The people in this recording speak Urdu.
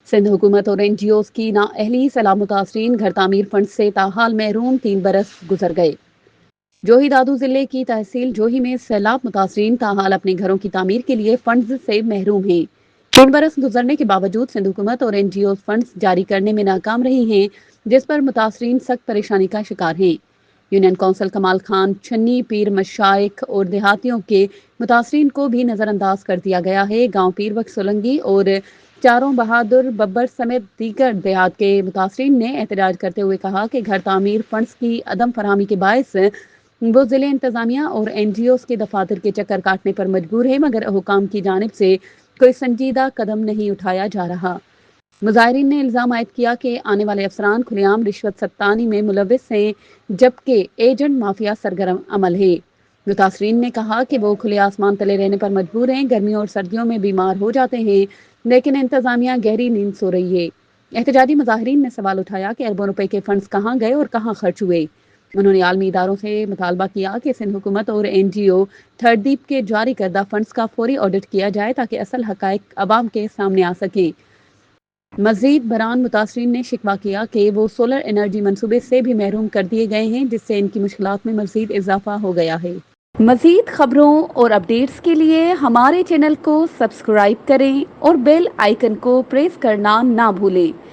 سندھ حکومت اور NGOs کی نااہلی سیلاب متاثرین گھر تعمیر فنڈ سے تاحال محروم 3 برس گزر گئے۔ جوہی دادو ضلع کی تحصیل جوہی میں سیلاب متاثرین تاحال اپنے گھروں کی تعمیر کے لیے فنڈز سے محروم ہیں۔ 3 برس گزرنے کے باوجود سندھ حکومت اور NGOs فنڈز جاری کرنے میں ناکام رہی ہیں، جس پر متاثرین سخت پریشانی کا شکار ہیں۔ یونین کونسل کمال خان چھنی پیر مشائخ اور دیہاتیوں کے متاثرین کو بھی نظر انداز کر دیا گیا ہے۔ گاؤں پیر وقت سولنگی اور چاروں بہادر ببر سمیت دیگر دیہات کے متاثرین نے احتجاج کرتے ہوئے کہا کہ گھر تعمیر فنڈز کی عدم فراہمی کے باعث وہ ضلع انتظامیہ اور NGOs کے دفاتر کے چکر کاٹنے پر مجبور ہے، مگر حکام کی جانب سے کوئی سنجیدہ قدم نہیں اٹھایا جا رہا۔ مظاہرین نے الزام عائد کیا کہ آنے والے افسران کھلے عام رشوت ستانی میں ملوث ہیں، جبکہ ایجنٹ مافیا سرگرم عمل ہے۔ متاثرین نے کہا کہ وہ کھلے آسمان تلے رہنے پر مجبور ہیں، گرمیوں اور سردیوں میں بیمار ہو جاتے ہیں، لیکن انتظامیہ گہری نیند سو رہی ہے۔ احتجاجی مظاہرین نے سوال اٹھایا کہ اربوں روپے کے فنڈز کہاں گئے اور کہاں خرچ ہوئے۔ انہوں نے عالمی اداروں سے مطالبہ کیا کہ سندھ حکومت اور NGO تھردیپ کے جاری کردہ فنڈز کا فوری آڈٹ کیا جائے تاکہ اصل حقائق عوام کے سامنے آ سکیں۔ مزید برآں متاثرین نے شکوہ کیا کہ وہ سولر انرجی منصوبے سے بھی محروم کر دیے گئے ہیں، جس سے ان کی مشکلات میں مزید اضافہ ہو گیا ہے۔ مزید خبروں اور اپڈیٹس کے لیے ہمارے چینل کو سبسکرائب کریں اور بیل آئیکن کو پریس کرنا نہ بھولیں۔